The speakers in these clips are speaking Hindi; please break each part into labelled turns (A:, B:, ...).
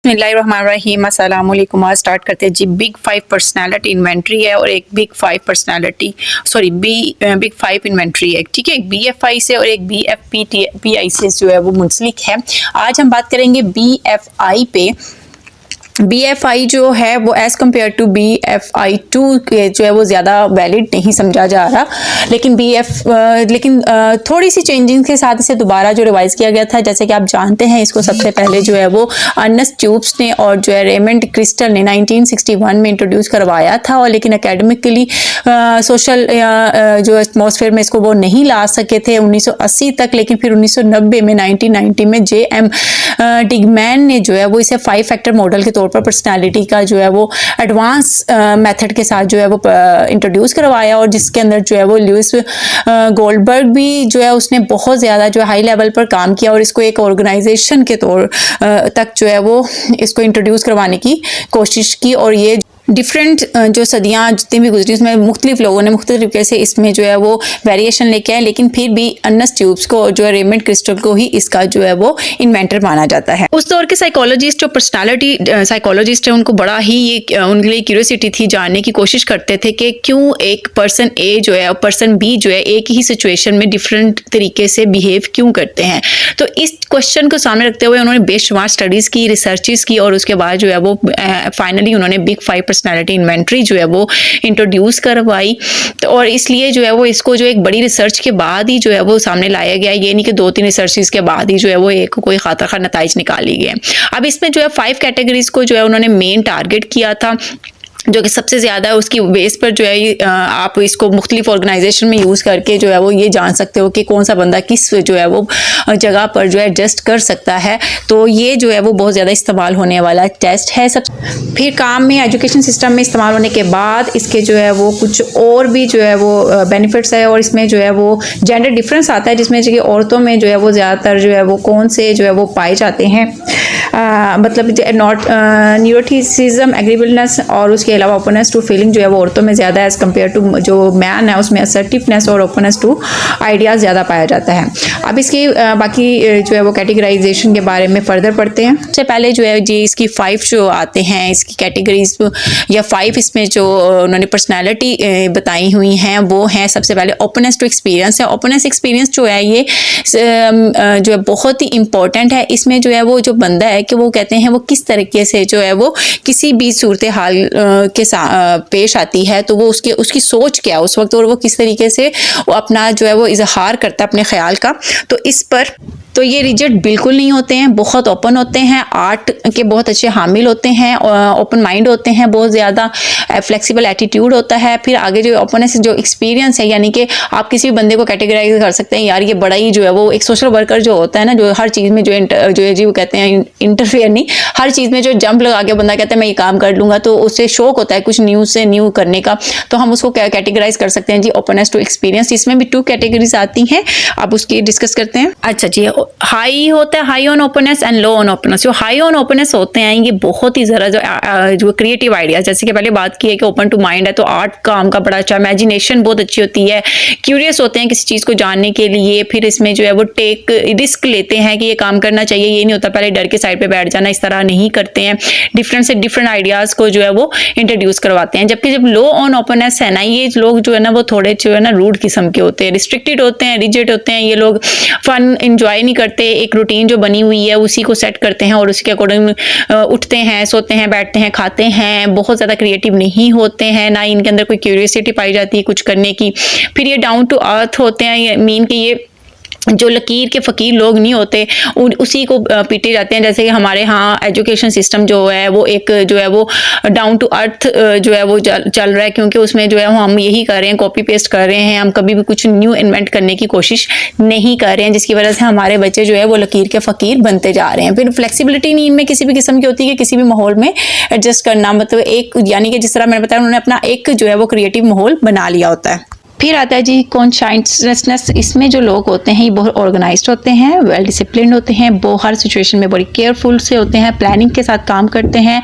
A: बिस्मिल्लाहिर्रहमानिर्रहीम अस्सलाम वालेकुम। आज स्टार्ट करते हैं जी। बिग 5 पर्सनालिटी इन्वेंट्री है और एक बिग 5 पर्सनालिटी बिग 5 इन्वेंट्री है, ठीक है। एक BFI से और एक BFPI से जो है वो मुंसलिक है। आज हम बात करेंगे BFI पे। BFI जो है वो एज़ कम्पेयर टू BFI2 के जो है वो ज़्यादा वैलिड नहीं समझा जा रहा, लेकिन थोड़ी सी चेंजिंग के साथ इसे दोबारा जो रिवाइज़ किया गया था। जैसे कि आप जानते हैं, इसको सबसे पहले जो है वो अर्नेस्ट ट्यूब्स ने और जो है रेमंड क्रिस्टल ने 1961 में इंट्रोड्यूस करवाया था, और लेकिन एकेडमिकली सोशल जो एटमॉस्फेयर में इसको वो नहीं ला सके थे 1980 तक। लेकिन फिर 1990 में 1990 में JM डिगमैन ने जो है वो इसे 5 फैक्टर मॉडल के तौर पर पर्सनालिटी का जो है वो एडवांस मेथड के साथ जो है वो इंट्रोड्यूस करवाया, और जिसके अंदर जो है वो लुइस गोल्डबर्ग भी जो है उसने बहुत ज़्यादा जो है हाई लेवल पर काम किया और इसको एक ऑर्गेनाइजेशन के तौर तक जो है वो इसको इंट्रोड्यूस करवाने की कोशिश की। और ये डिफरेंट जो सदियाँ जितनी भी गुजरी उसमें मुख्तलिफ लोगों ने मुख्तलिफ तरीके से इसमें जो है वो वेरिएशन लेके आए, लेकिन फिर भी अर्नेस्ट ट्यूब्स को जो है रेमंड क्रिस्टल को ही इसका जो है वो इन्वेंटर माना जाता है। उस दौर के साइकोलॉजिस्ट जो पर्सनालिटी साइकोलॉजिस्ट है, उनको बड़ा ही ये उनके लिए क्यूरियोसिटी थी, जानने की कोशिश करते थे कि क्यों एक पर्सन A जो है और पर्सन B जो है एक ही सिचुएशन में डिफरेंट तरीके से बिहेव क्यों करते हैं। तो इस क्वेश्चन को सामने रखते हुए उन्होंने बेशुमार स्टडीज़ की, रिसर्चेस की, और उसके बाद जो है वो फाइनली उन्होंने बिग 5 पर्सनालिटी इन्वेंट्री जो है वो इंट्रोड्यूस करवाई। तो और इसलिए जो है वो इसको जो एक बड़ी रिसर्च के बाद ही जो है वो सामने लाया गया। ये नहीं कि 2-3 रिसर्चेस के बाद ही जो है वो एक कोई खातर खा नताइज निकाली गए। अब इसमें जो है 5 कैटेगरीज को जो है उन्होंने मेन टारगेट किया था, जो कि सबसे ज़्यादा है उसकी बेस पर जो है आप इसको मुख्तलिफ ऑर्गेनाइजेशन में यूज़ करके जो है वो ये जान सकते हो कि कौन सा बंदा किस जो है वो जगह पर जो है एडजस्ट कर सकता है। तो ये जो है वो बहुत ज़्यादा इस्तेमाल होने वाला टेस्ट है। सब फिर काम में एजुकेशन सिस्टम में इस्तेमाल होने के बाद इसके जो है वो कुछ और भी जो है वो बेनिफिट्स है, और इसमें जो है वो जेंडर डिफरेंस आता है, जिसमें जो कि औरतों में जो है वो ज़्यादातर जो है वो कौन से जो है वो पाए जाते हैं, मतलब न्यूरोटिसिज्म, एग्रीबलनेस, और उसके अलावा ओपननेस टू फीलिंग जो है वो औरतों में ज़्यादा एज़ कम्पेयर टू जो मैन है उसमें असर्टिवनेस और ओपननेस टू आइडियाज़ ज़्यादा पाया जाता है। अब इसकी बाकी जो है वो कैटेगराइजेशन के बारे में फर्दर पढ़ते हैं। सबसे पहले जो है जी इसकी 5 जो आते हैं इसकी कैटेगरीज या 5 इसमें जो उन्होंने पर्सनैलिटी बताई हुई हैं वो हैं, सबसे पहले ओपननेस टू एक्सपीरियंस है। ओपननेस एक्सपीरियंस जो है ये जो है बहुत ही इंपॉर्टेंट है। इसमें जो है वो जो बंदा है कि वो कहते हैं वो किस तरीके से जो है वो किसी भी सूरत हाल के पेश आती है, तो वो उसकी सोच क्या है उस वक्त, और वो किस तरीके से वो अपना जो है वो इजहार करता है अपने ख्याल का। तो इस पर तो ये रिजिड बिल्कुल नहीं होते हैं, बहुत ओपन होते हैं, आर्ट के बहुत अच्छे हामिल होते हैं, ओपन माइंड होते हैं, बहुत ज़्यादा फ्लेक्सिबल एटीट्यूड होता है। फिर आगे जो ओपननेस जो एक्सपीरियंस है, यानी कि आप किसी भी बंदे को कैटेगराइज कर सकते हैं, यार ये बड़ा ही जो है वो एक सोशल वर्कर जो होता है ना, जो हर चीज़ में जो है जी वो कहते हैं इंटरफेयर नहीं, हर चीज़ में जो जंप लगा के बंदा कहता है मैं ये काम कर लूँगा, तो उससे शौक होता है कुछ न्यू से न्यू करने का, तो हम उसको कैटेगराइज कर सकते हैं जी ओपननेस टू एक्सपीरियंस। इसमें भी 2 कैटेगरीज आती हैं, आप उसकी डिस्कस करते हैं। अच्छा जी, हाई होता है high on openness and low on openness. जो हाई ऑन ओपननेस होते हैं ये बहुत ही ज़रा जो क्रिएटिव आइडियाज, जैसे कि पहले बात की है कि ओपन टू माइंड है, तो आर्ट काम का बड़ा अच्छा, इमेजिनेशन बहुत अच्छी होती है, क्यूरियस होते हैं किसी चीज़ को जानने के लिए। फिर इसमें जो है वो रिस्क लेते हैं कि ये काम करना चाहिए, ये नहीं होता पहले डर के साइड पे बैठ जाना, इस तरह नहीं करते हैं, डिफरेंट से डिफरेंट आइडियाज़ को जो है वो इंट्रोड्यूस करवाते हैं। जबकि जब लो ऑन ओपननेस है ना, ये लोग जो है ना वो थोड़े जो है ना रूड किस्म के होते हैं, रिस्ट्रिक्टेड होते हैं, रिजिड होते हैं, ये लोग फन इंजॉय नहीं करते, एक रूटीन जो बनी हुई है उसी को सेट करते हैं और उसके अकॉर्डिंग उठते हैं, सोते हैं, बैठते हैं, खाते हैं, बहुत ज़्यादा क्रिएटिव नहीं होते हैं, ना इनके अंदर कोई क्यूरियोसिटी पाई जाती है कुछ करने की। फिर ये डाउन टू अर्थ होते हैं, ये मीन कि ये जो लकीर के फ़कीर लोग नहीं होते उसी को पीटे जाते हैं। जैसे कि हमारे यहाँ एजुकेशन सिस्टम जो है वो एक जो है वो डाउन टू अर्थ जो है वो चल रहा है, क्योंकि उसमें जो है हम यही कर रहे हैं, कॉपी पेस्ट कर रहे हैं, हम कभी भी कुछ न्यू इन्वेंट करने की कोशिश नहीं कर रहे हैं, जिसकी वजह से हमारे बच्चे जो है वो लकीर के फ़कीर बनते जा रहे हैं। फिर फ्लेक्सिबिलिटी नहीं इनमें किसी भी किस्म की होती है कि किसी भी माहौल में एडजस्ट करना, मतलब एक यानी कि जिस तरह मैंने बताया उन्होंने अपना एक जो है वो क्रिएटिव माहौल बना लिया होता है। फिर आता है जी कॉन्शियसनेस। इसमें जो लोग होते हैं ये बहुत ऑर्गेनाइज्ड होते हैं, वेल डिसिप्लिन होते हैं, वो हर सिचुएशन में बड़ी केयरफुल से होते हैं, प्लानिंग के साथ काम करते हैं,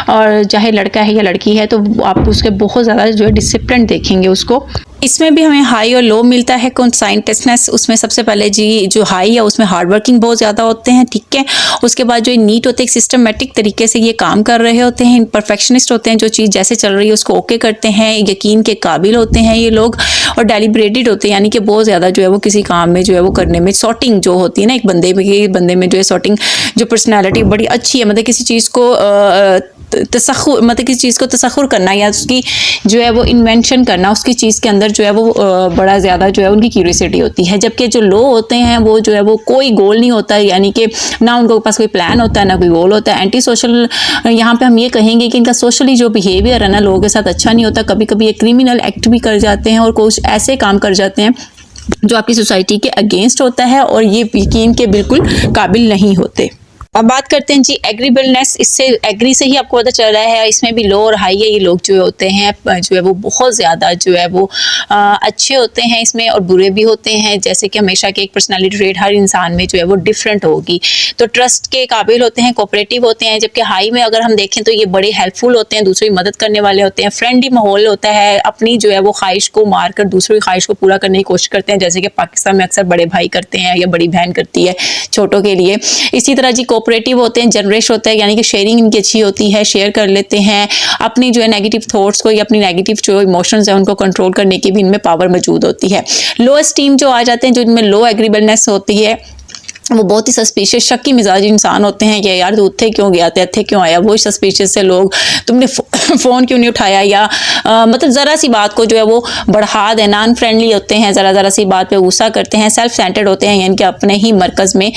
A: और चाहे लड़का है या लड़की है तो आप उसके बहुत ज़्यादा जो है डिसिप्लिन देखेंगे उसको। इसमें भी हमें हाई और लो मिलता है कॉन्साइंटनेस। उसमें सबसे पहले जी जो हाई है उसमें हार्ड वर्किंग बहुत ज़्यादा होते हैं, ठीक है। उसके बाद जो नीट होते हैं, सिस्टमेटिक तरीके से ये काम कर रहे होते हैं, परफेक्शनिस्ट होते हैं, जो चीज़ जैसे चल रही है उसको ओके करते हैं, यकीन के काबिल होते हैं ये लोग, और डेलिब्रेटेड होते हैं, यानी कि बहुत ज़्यादा जो है वो किसी काम में जो है वो करने में सॉर्टिंग जो होती है ना एक बंदे में जो है सॉर्टिंग, जो पर्सनैलिटी बड़ी अच्छी है, मतलब किसी चीज़ को तसख्खुर, मतलब किसी चीज़ को तसख्खुर करना या उसकी जो है वो इन्वेंशन करना, उसकी चीज़ के अंदर जो है वो बड़ा ज़्यादा जो है उनकी क्यूरियोसिटी होती है। जबकि जो लो होते हैं वो जो है वो कोई गोल नहीं होता है, यानी कि ना उनके पास कोई प्लान होता है ना कोई गोल होता है। एंटी सोशल, यहाँ पे हम ये कहेंगे कि इनका सोशली जो बिहेवियर है ना लोगों के साथ अच्छा नहीं होता। कभी कभी ये क्रिमिनल एक्ट भी कर जाते हैं और कुछ ऐसे काम कर जाते हैं जो आपकी सोसाइटी के अगेंस्ट होता है, और ये यकीन के बिल्कुल काबिल नहीं होते। अब बात करते हैं जी एग्रीबलनेस। इससे एग्री से ही आपको पता चल रहा है, इसमें भी लो और हाई है। ये लोग जो होते हैं जो है वो बहुत ज़्यादा जो है वो अच्छे होते हैं इसमें, और बुरे भी होते हैं। जैसे कि हमेशा के एक पर्सनालिटी ट्रेट हर इंसान में जो है वो डिफरेंट होगी। तो ट्रस्ट के काबिल होते हैं, कोऑपरेटिव होते हैं। जबकि हाई में अगर हम देखें तो ये बड़े हेल्पफुल होते हैं, दूसरों की मदद करने वाले होते हैं, फ्रेंडली माहौल होता है, अपनी जो है वो ख्वाहिश को मार कर दूसरों की ख्वाहिश को पूरा करने की कोशिश करते हैं, जैसे कि पाकिस्तान में अक्सर बड़े भाई करते हैं या बड़ी बहन करती है छोटों के लिए। इसी तरह जी कोऑपरेटिव होते हैं, जनरस होता है, यानी कि शेयरिंग इनकी अच्छी होती है, शेयर कर लेते हैं अपनी जो है नेगेटिव थॉट्स को या अपनी नेगेटिव जो इमोशंस है उनको कंट्रोल करने की भी इनमें पावर मौजूद होती है। लो एस्टीम जो आ जाते हैं, जो इनमें लो एग्रीबलनेस होती है, वो बहुत ही सस्पिशियस शक्की मिजाज इंसान होते हैं कि यार तू उत्थे क्यों गया थे, इत्थे क्यों आया, वो सस्पिशियस से लोग, तुमने फ़ोन क्यों नहीं उठाया, या मतलब ज़रा सी बात को जो है वो बढ़ा देना, अनफ्रेंडली होते हैं, ज़रा सी बात पे गुस्सा करते हैं, सेल्फ सेंटर्ड होते हैं, यानी कि अपने ही मरकज़ में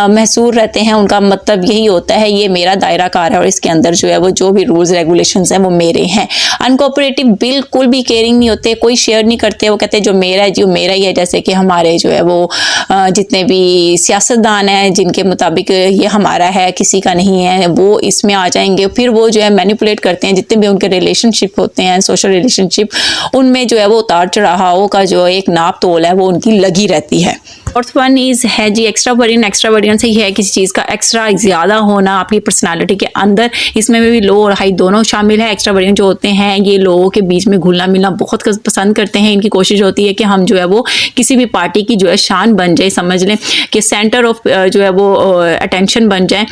A: महसूर रहते हैं। उनका मतलब यही होता है ये मेरा दायरा कार है और इसके अंदर जो है वो जो भी रूल्स रेगुलेशंस हैं वो मेरे हैं। अनकोऑपरेटिव बिल्कुल भी केयरिंग नहीं होते, कोई शेयर नहीं करते, वो कहते हैं जो मेरा है जो मेरा ही है। जैसे कि हमारे जो है वो जितने भी सियासतदान हैं जिनके मुताबिक ये हमारा है किसी का नहीं है, वो इसमें आ जाएंगे। फिर वो जो है मैनिपुलेट करते हैं, जितने भी उनके रिलेशनशिप होते हैं, सोशल रिलेशनशिप, उनमें जो है वो उतार चढ़ाव का जो एक नाप तोल है वो उनकी लगी रहती है। फोर्थ वन इज है जी एक्स्ट्रावर्डियन। एक्स्ट्रावर्डियन से ही है किसी चीज़ का एक्स्ट्रा ज़्यादा होना आपकी पर्सनालिटी के अंदर। इसमें भी लो और हाई दोनों शामिल है। एक्स्ट्रावर्डियन जो होते हैं ये लोगों के बीच में घुलना मिलना बहुत पसंद करते हैं। इनकी कोशिश होती है कि हम जो है वो किसी भी पार्टी की जो है शान बन जाए, समझ लें कि सेंटर ऑफ जो है वो अटेंशन बन जाए।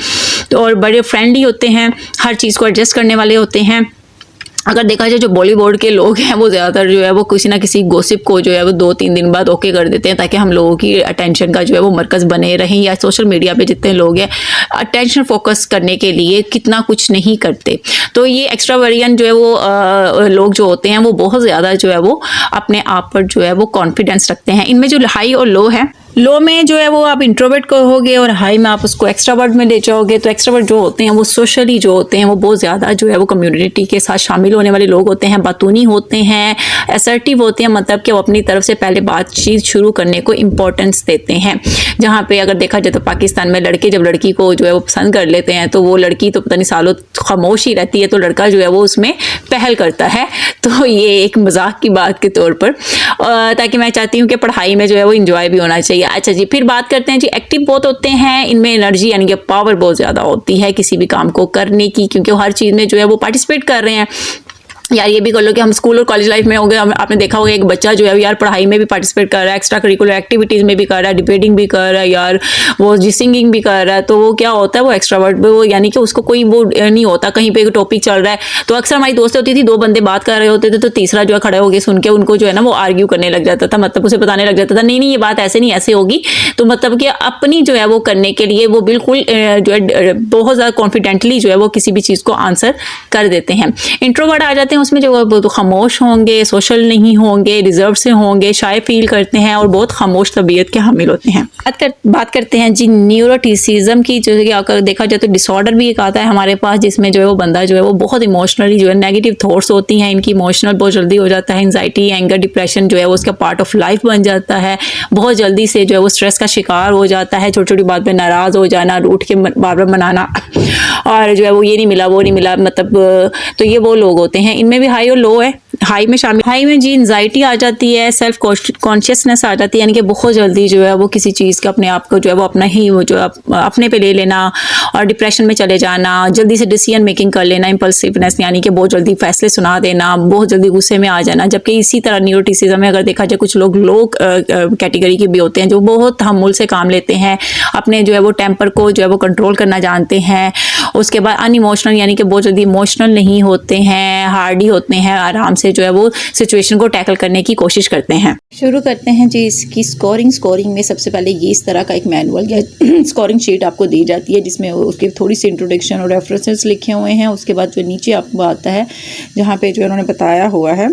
A: तो और बड़े फ्रेंडली होते हैं, हर चीज़ को एडजस्ट करने वाले होते हैं। अगर देखा जाए जो बॉलीवुड के लोग हैं वो ज़्यादातर जो है वो किसी ना किसी गॉसिप को जो है वो 2-3 दिन बाद ओके कर देते हैं ताकि हम लोगों की अटेंशन का जो है वो मरकज़ बने रहें। या सोशल मीडिया पे जितने लोग हैं अटेंशन फोकस करने के लिए कितना कुछ नहीं करते। तो ये एक्स्ट्रावर्डियन जो है वो लोग जो होते हैं वो बहुत ज़्यादा जो है वो अपने आप पर जो है वो कॉन्फिडेंस रखते हैं। इनमें जो हाई और लो है, लो में जो है वो आप इंट्रोवर्ट कहोगे और हाई में आप उसको एक्स्ट्रावर्ट में ले जाओगे। तो एक्स्ट्रावर्ट जो होते हैं वो सोशली जो होते हैं वो बहुत ज़्यादा जो है वो कम्युनिटी के साथ शामिल होने वाले लोग होते हैं, बातूनी होते हैं, असर्टिव होते हैं, मतलब कि वो अपनी तरफ से पहले बातचीत शुरू करने को इम्पोर्टेंस देते हैं। जहाँ पे अगर देखा जाए तो पाकिस्तान में लड़के जब लड़की को जो है वो पसंद कर लेते हैं तो वो लड़की तो पता नहीं सालों खामोश ही रहती है, तो लड़का जो है वो उसमें पहल करता है। तो ये एक मजाक की बात के तौर पर, ताकि मैं चाहती हूँ कि पढ़ाई में जो है वो इंजॉय भी होना चाहिए। अच्छा जी, फिर बात करते हैं जी एक्टिव बहुत होते हैं। इनमें एनर्जी यानी कि पावर बहुत ज़्यादा होती है किसी भी काम को करने की, क्योंकि वो हर चीज़ में जो है वो पार्टिसिपेट कर रहे हैं। यार ये भी कर लो कि हम स्कूल और कॉलेज लाइफ में हो गए, आपने देखा होगा एक बच्चा जो है यार पढ़ाई में भी पार्टिसिपेट कर रहा है, एक्स्ट्रा करिकुलर एक्टिविटीज़ में भी कर रहा है, डिबेटिंग भी कर रहा है, यार वो जी सिंगिंग भी कर रहा है। तो वो क्या होता है वो एक्स्ट्रावर्ट, वो यानी कि उसको कोई वो नहीं होता। कहीं पे एक टॉपिक चल रहा है तो अक्सर हमारी दोस्तें होती थी, 2 बंदे बात कर रहे होते थे तो तीसरा जो है खड़े हो गए सुन के उनको जो है ना वो आर्ग्यू करने लग जाता था, मतलब उसे बताने लग जाता था नहीं ये बात ऐसे नहीं ऐसे होगी। तो मतलब कि अपनी जो है वो करने के लिए वो बिल्कुल जो है बहुत ज़्यादा कॉन्फिडेंटली जो है वो किसी भी चीज़ को आंसर कर देते हैं। इंट्रोवर्ट आ जाते हैं, उसमें जो खामोश होंगे, सोशल नहीं होंगे, रिजर्व से होंगे, शाय फील करते हैं और बहुत खामोश तबीयत के हामिल होते हैं। बात करते हैं जी न्यूरोटिसिज्म की, जो कि अगर देखा जाए तो डिसऑर्डर भी एक आता है हमारे पास, जिसमें जो है वो बंदा जो है वो बहुत इमोशनली जो है नेगेटिव थॉट्स होती हैं इनकी, इमोशनल बहुत जल्दी हो जाता है। एंजाइटी, एंगर, डिप्रेशन जो है वो उसका पार्ट ऑफ लाइफ बन जाता है। बहुत जल्दी से जो है वो स्ट्रेस का शिकार हो जाता है, छोटी छोटी बात पे नाराज़ हो जाना, रूठ के बार बार मनाना, और जो है वो ये नहीं मिला वो नहीं मिला, मतलब तो ये वो लोग होते हैं। इनमें भी हाई और लो है। हाई में शामिल, हाई में जी एंजाइटी आ जाती है, सेल्फ कॉन्शियसनेस आ जाती है, यानी कि बहुत जल्दी जो है वो किसी चीज़ का अपने आप को जो है वो अपना ही वो जो अपने पे ले लेना और डिप्रेशन में चले जाना, जल्दी से डिसीजन मेकिंग कर लेना, इम्पल्सिवनेस यानी कि बहुत जल्दी फैसले सुना देना, बहुत जल्दी गुस्से में आ जाना। जबकि इसी तरह न्यूरोटिसिज्म में अगर देखा जाए कुछ लोग कैटेगरी के भी होते हैं जो बहुत तहम्मुल से काम लेते हैं, अपने जो है वो टेम्पर को जो है वो कंट्रोल करना जानते हैं। उसके बाद अनइमोशनल यानी कि बहुत जल्दी इमोशनल नहीं होते हैं, हार्डी होते हैं, आराम से जो है वो सिचुएशन को टैकल करने की कोशिश करते हैं। शुरू करते हैं जी इसकी स्कोरिंग में सबसे पहले ये इस तरह का एक मैनुअल या स्कोरिंग शीट आपको दी जाती है जिसमें उसकी थोड़ी सी इंट्रोडक्शन और रेफरेंसेस लिखे हुए हैं। उसके बाद जो नीचे आपको आता है जहाँ पे जो उन्होंने बताया हुआ है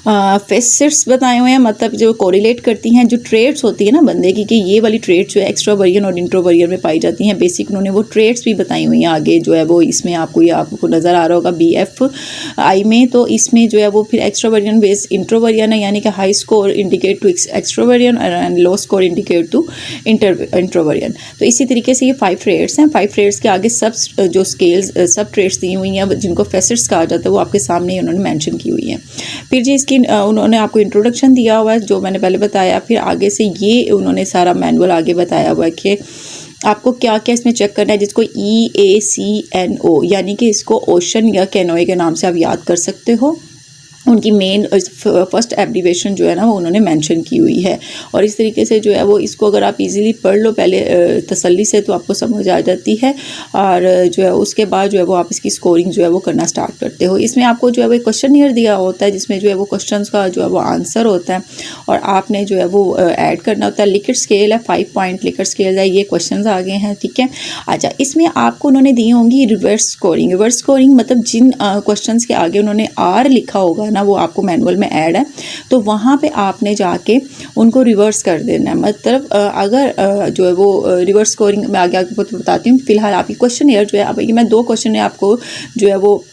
A: फेसेट्स बताए हुए हैं, मतलब जो कोरिलेट करती हैं, जो ट्रेड्स होती है ना बंदे की कि ये वाली ट्रेड्स जो है एक्सट्रोवर्जन और इंट्रोवर्जन में पाई जाती हैं। बेसिक उन्होंने वो ट्रेड्स भी बताई हुई हैं आगे जो है वो इसमें आपको नज़र आ रहा होगा BFI में। तो इसमें जो है वो फिर एक्सट्रोवर्जन बेस इंट्रोवर्जन है, यानी कि high score indicate to extroversion and low score indicate to introversion. तो इसी तरीके से ये 5 ट्रेड्स हैं। 5 ट्रेड्स के आगे सब जो स्केल्स सब ट्रेड्स दी हुई हैं जिनको फेसेट्स कहा जाता है वो आपके सामने उन्होंने मैंशन की हुई है। फिर जी इसकी उन्होंने आपको इंट्रोडक्शन दिया हुआ है जो मैंने पहले बताया। फिर आगे से ये उन्होंने सारा मैनुअल आगे बताया हुआ है कि आपको क्या क्या इसमें चेक करना है, जिसको EACNO यानी कि इसको ओशन या कैनोए के नाम से आप याद कर सकते हो। उनकी मेन फर्स्ट एब्रीवेशन जो है ना वो उन्होंने मेंशन की हुई है। और इस तरीके से जो है वो इसको अगर आप इजीली पढ़ लो पहले तसल्ली से तो आपको समझ आ जाती है। और जो है उसके बाद जो है वो आप इसकी स्कोरिंग जो है वो करना स्टार्ट करते हो। इसमें आपको जो है वो एक क्वेश्चनियर दिया होता है जिसमें जो है वो क्वेश्चंस का जो है वो आंसर होता है और आपने जो है वो ऐड करना होता है। लिकट स्केल है, 5 पॉइंट लिकट स्केल है, ये क्वेश्चन आ गए हैं, ठीक है। अच्छा, इसमें आपको उन्होंने दी होंगी रिवर्स स्कोरिंग मतलब जिन क्वेश्चन के आगे उन्होंने R लिखा होगा वो आपको मैनुअल में ऐड है, तो वहाँ पे आपने जाके उनको रिवर्स कर देना है। मतलब अगर जो है वो रिवर्स स्कोरिंग में आगे बताती हूँ। फिलहाल आपकी क्वेश्चन जो है, अब ये मैं 2 क्वेश्चन है आपको जो है वो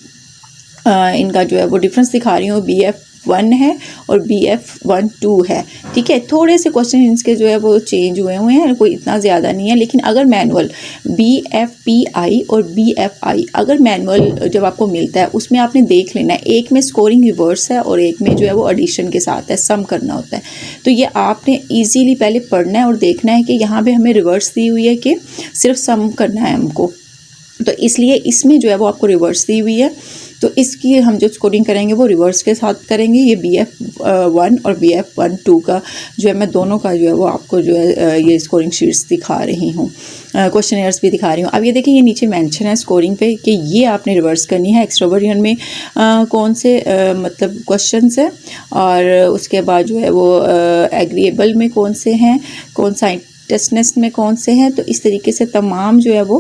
A: इनका जो है वो डिफरेंस दिखा रही हूँ। BF1 है और BF12 है, ठीक है। थोड़े से क्वेश्चन इनके जो है वो चेंज हुए हैं, कोई इतना ज़्यादा नहीं है। लेकिन अगर मैनुअल BFPI और BFI अगर मैनुअल जब आपको मिलता है उसमें आपने देख लेना है, एक में स्कोरिंग रिवर्स है और एक में जो है वो एडिशन के साथ है, सम करना होता है। तो ये आपने ईजीली पहले पढ़ना है और देखना है कि यहाँ पर हमें रिवर्स दी हुई है कि सिर्फ सम करना है हमको, तो इसलिए इसमें जो है वो आपको रिवर्स दी हुई है। तो इसकी हम जो स्कोरिंग करेंगे वो रिवर्स के साथ करेंगे। ये BF1 और BF12 का जो है मैं दोनों का जो है वो आपको जो है ये स्कोरिंग शीट्स दिखा रही हूँ, क्वेश्चनर्स भी दिखा रही हूँ। अब ये देखिए, ये नीचे मेंशन है स्कोरिंग पे कि ये आपने रिवर्स करनी है। एक्सट्रोवर्जन में कौन से मतलब क्वेश्चंस है और उसके बाद जो है वो एग्रीएबल में कौन से हैं, कौन सा टेस्टनेस में कौन से हैं। तो इस तरीके से तमाम जो है वो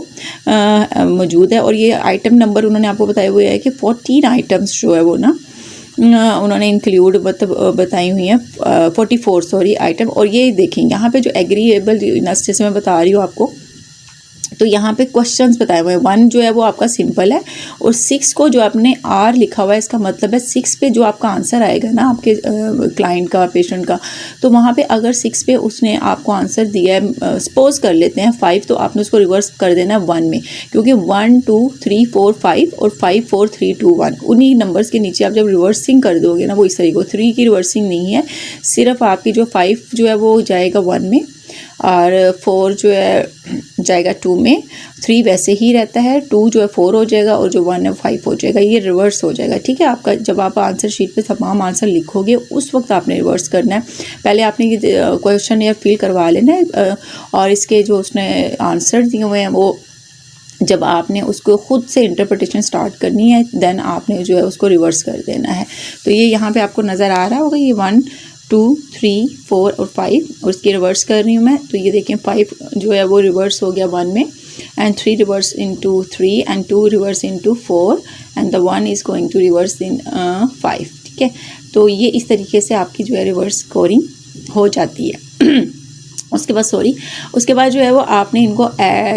A: मौजूद है। और ये आइटम नंबर उन्होंने आपको बताया हुआ है कि 14 आइटम्स जो है वो ना उन्होंने इंक्लूड मतलब बताई हुई हैं, 44 आइटम। और ये देखें यहाँ पे जो एग्रीएबल जैसे मैं बता रही हूँ आपको, तो यहाँ पे क्वेश्चंस बताए हुए हैं। 1 जो है वो आपका सिंपल है और 6 को जो आपने R लिखा हुआ है इसका मतलब है 6 पे जो आपका आंसर आएगा ना आपके क्लाइंट का, पेशेंट का, तो वहाँ पे अगर 6 पे उसने आपको आंसर दिया है, सपोज कर लेते हैं 5, तो आपने उसको रिवर्स कर देना है 1 में, क्योंकि 1 2 3 4 5 और 5 4 3 2 1 उन्हीं नंबर्स के नीचे आप जब रिवर्सिंग कर दोगे ना वो इस तरीके, 3 की रिवर्सिंग नहीं है, सिर्फ आपकी जो 5 जो है वो जाएगा 1 में और 4 जो है जाएगा 2 में, 3 वैसे ही रहता है, 2 जो है 4 हो जाएगा और जो 1 है 5 हो जाएगा। ये रिवर्स हो जाएगा, ठीक है। आपका जब आप आंसर शीट पे तमाम आंसर लिखोगे उस वक्त आपने रिवर्स करना है। पहले आपने ये क्वेश्चन या फिल करवा लेना है और इसके जो उसने आंसर दिए हुए हैं वो जब आपने उसको खुद से इंटरप्रिटेशन स्टार्ट करनी है देन आपने जो है उसको रिवर्स कर देना है। तो ये यहाँ पे आपको नज़र आ रहा होगा, ये 1 2 3 4 और 5 और इसकी रिवर्स कर रही हूँ मैं। तो ये देखें 5 जो है वो रिवर्स हो गया 1 में and 3 reverse into 3 and 2 reverse into 4 and the 1 is going to reverse in 5, ठीक है। तो ये इस तरीके से आपकी जो है रिवर्स स्कोरिंग हो जाती है। उसके बाद जो है वो आपने इनको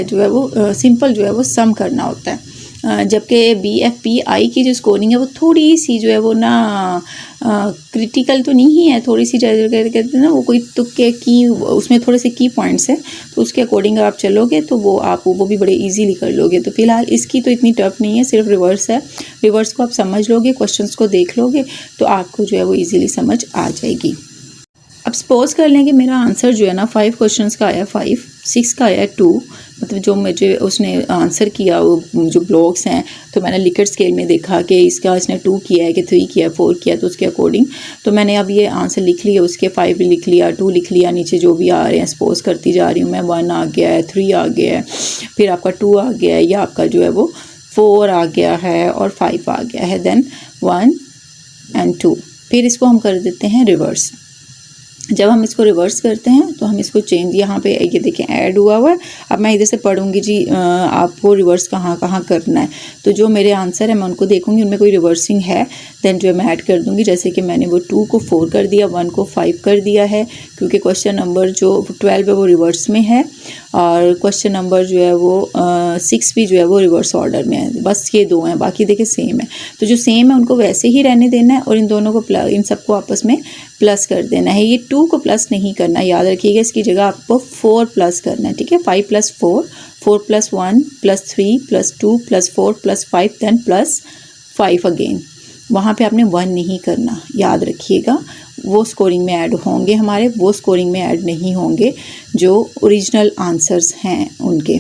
A: जो है वो सिंपल जो है वो सम करना होता है। जबकि BFPI की जो स्कोरिंग है वो थोड़ी सी जो है वो ना
B: क्रिटिकल तो नहीं है, थोड़ी सी कहते हैं ना वो कोई तुक्के की, उसमें थोड़े से की पॉइंट्स हैं, तो उसके अकॉर्डिंग आप चलोगे तो वो भी बड़े इजीली कर लोगे। तो फिलहाल इसकी तो इतनी टफ नहीं है, सिर्फ रिवर्स है। रिवर्स को आप समझ लोगे, क्वेश्चंस को देख लोगे तो आपको जो है वो इजीली समझ आ जाएगी। अब सपोज कर लें कि मेरा आंसर जो है ना 5 क्वेश्चंस का आया 5, 6 का आया 2, मतलब जो मुझे उसने आंसर किया वो जो ब्लॉक्स हैं, तो मैंने लिकर्ट स्केल में देखा कि इसका इसने 2 किया है कि 3 किया, 4 किया, तो उसके अकॉर्डिंग तो मैंने अब ये आंसर लिख लिया, उसके 5 लिख लिया, 2 लिख लिया, नीचे जो भी आ रहे हैं सपोज करती जा रही हूँ मैं। 1 आ गया है, 3 आ गया है, फिर आपका 2 आ गया है, या आपका जो है वो 4 आ गया है और 5 आ गया है, देन 1 एंड 2। फिर इसको हम कर देते हैं रिवर्स। जब हम इसको रिवर्स करते हैं तो हम इसको चेंज, यहाँ पे ये देखें ऐड हुआ हुआ है। अब मैं इधर से पढ़ूंगी जी आपको रिवर्स कहाँ कहाँ करना है, तो जो मेरे आंसर है मैं उनको देखूंगी, उनमें कोई रिवर्सिंग है देन जो है मैं ऐड कर दूंगी। जैसे कि मैंने वो 2 को 4 कर दिया, 1 को 5 कर दिया है, क्योंकि क्वेश्चन नंबर जो 12 है वो रिवर्स में है, और क्वेश्चन नंबर जो है वो 6 भी जो है वो रिवर्स ऑर्डर में है। बस ये 2 हैं, बाकी देखिए सेम है। तो जो सेम है उनको वैसे ही रहने देना है, और इन दोनों को इन सबको आपस में प्लस कर देना है। ये 2 को प्लस नहीं करना, याद रखिएगा, इसकी जगह आपको 4 प्लस करना है, ठीक है। 5 + 4, 4 + 1 + 3 + 2 + 4 + 5 देन +5 अगेन। वहाँ पे आपने 1 नहीं करना, याद रखिएगा। वो स्कोरिंग में ऐड होंगे हमारे, वो स्कोरिंग में ऐड नहीं होंगे जो ओरिजिनल आंसर्स हैं उनके।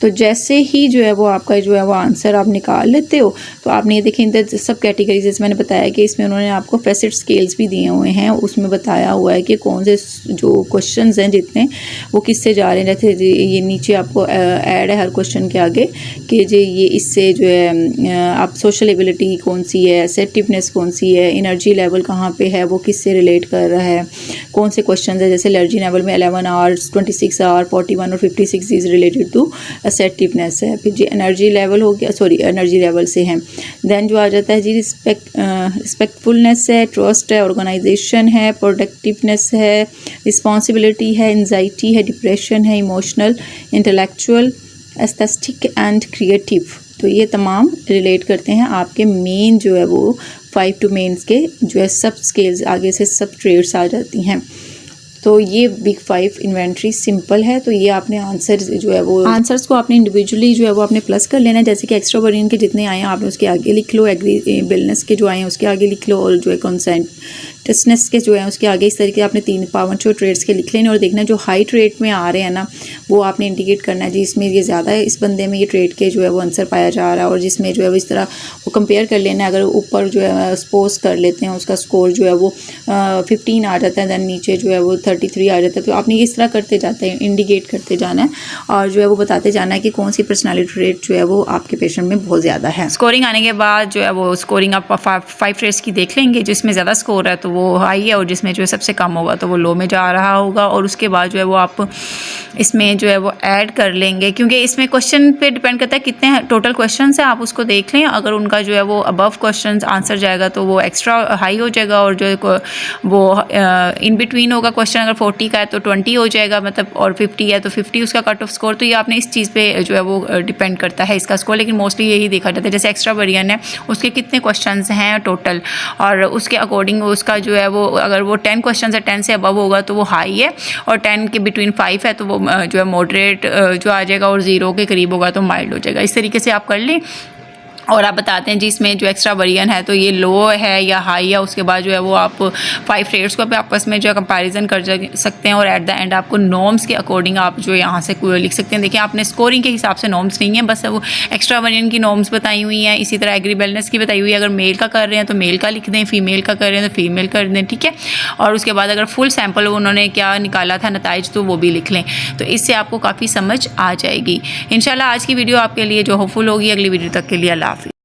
B: तो जैसे ही जो है वो आपका जो है वो आंसर आप निकाल लेते हो, तो आपने ये देखें इधर सब कैटेगरीज, जैसे मैंने बताया कि इसमें उन्होंने आपको फैसेट स्केल्स भी दिए हुए हैं, उसमें बताया हुआ है कि कौन से जो क्वेश्चंस हैं जितने वो किससे जा रहे हैं। जैसे ये नीचे आपको ऐड है हर क्वेश्चन के आगे कि जी ये इससे जो है आप सोशल एबिलिटी कौन सी है, असेप्टिवनेस कौन सी है, एनर्जी लेवल कहाँ पर है, वो किससे रिलेट कर रहा है, कौन से क्वेश्चन है। जैसे एनर्जी लेवल में 11 आवर्स, 26 आवर, 41 और 56 इज़ रिलेटेड टू असर्टिवनेस है। फिर जी एनर्जी लेवल हो गया, सॉरी एनर्जी लेवल से है। देन जो आ जाता है जी रिस्पेक्टफुलनेस है, ट्रस्ट है, ऑर्गेनाइजेशन है, प्रोडक्टिवनेस है, रिस्पॉन्सिबिलिटी है, एंजाइटी है, डिप्रेशन है, emotional, intellectual, aesthetic and creative. तो ये तमाम रिलेट करते हैं आपके मेन जो है वो 5 टू मेन्स के जो है सब स्केल्स, आगे से सब ट्रेड्स आ जाती हैं। तो ये बिग 5 इन्वेंट्री सिंपल है। तो ये आपने आंसर जो है वो आंसर्स को आपने इंडिविजुअली जो है वो आपने प्लस कर लेना है। जैसे कि एक्स्ट्रा वेरिएंट के जितने आए हैं आपने उसके आगे लिख लो, एग्रीबलनेस के जो आए हैं उसके आगे लिख लो, और जो है कॉन्सेंटनेस के जो है उसके आगे इस तरीके आपने 3 पावर ट्रेड्स के लिख लेने, और देखना जो हाई ट्रेड में आ रहे हैं ना वो आपने इंडिकेट करना है जी इसमें ये ज़्यादा है, इस बंदे में ये ट्रेड के जो है वो आंसर पाया जा रहा है, और जिसमें जो है वो इस तरह वो कंपेयर कर लेना है। अगर ऊपर जो है सपोज कर लेते हैं उसका स्कोर जो है वो 15 आ जाता है, दैन नीचे जो है वो 33 आ जाता है, तो आपने इस तरह करते जाते हैं, इंडिकेट करते जाना है, और जो है वो बताते जाना है कि कौन सी पर्सनालिटी ट्रेट जो है वो आपके पेशेंट में बहुत ज़्यादा है।
A: स्कोरिंग आने के बाद जो है वो स्कोरिंग आप 5 ट्रेड्स की देख लेंगे, जिसमें ज़्यादा स्कोर है तो वो हाई है, और जिसमें जो है सबसे कम होगा तो वो लो में जा रहा होगा। और उसके बाद जो है वो आप इसमें जो है वो ऐड कर लेंगे, क्योंकि इसमें क्वेश्चन पे डिपेंड करता है कितने टोटल क्वेश्चन है, आप उसको देख लें। अगर उनका जो है वो अबव क्वेश्चन आंसर जाएगा तो वो एक्स्ट्रा हाई हो जाएगा, और जो है वो इन बिटवीन होगा क्वेश्चन, अगर 40 का है तो 20 हो जाएगा, मतलब और 50 है तो 50 उसका कट ऑफ स्कोर। तो ये आपने इस चीज़ पे जो है वो डिपेंड करता है इसका स्कोर, लेकिन मोस्टली यही देखा जाता है। जैसे एक्स्ट्रा वेरिएंट है उसके कितने क्वेश्चंस हैं टोटल, और उसके अकॉर्डिंग उसका जो है वो अगर वो 10 क्वेश्चन है 10 से अबव होगा तो वो हाई है, और 10 के बिटवीन 5 है तो वो जो है मॉडरेट जो आ जाएगा, और 0 के करीब होगा तो माइल्ड हो जाएगा। इस तरीके से आप कर लें, और आप बताते हैं जी इसमें जो एक्स्ट्रा वेरिएंट है तो ये लो है या हाई है। उसके बाद जो है वो आप 5 ट्रेड्स को आपस में जो है कंपैरिजन कर सकते हैं, और एट द एंड आपको नॉर्म्स के अकॉर्डिंग आप जो यहाँ से लिख सकते हैं। देखिए आपने स्कोरिंग के हिसाब से नॉर्म्स नहीं है, बस वो एक्स्ट्रा वेरिएंट की नॉर्म्स बताई हुई हैं। इसी तरह एग्रीबलनेस की बताई हुई है, अगर मेल का कर रहे हैं तो मेल का लिख दें, फीमेल का कर रहे हैं तो फीमेल कर दें, ठीक है। और उसके बाद अगर फुल सैम्पल उन्होंने क्या निकाला था नताइज तो वो भी लिख लें, तो इससे आपको काफ़ी समझ आ जाएगी। इंशाल्लाह आज की वीडियो आपके लिए जो होपफुल होगी। अगली वीडियो तक के लिए अल्लाह हाफ़िज़।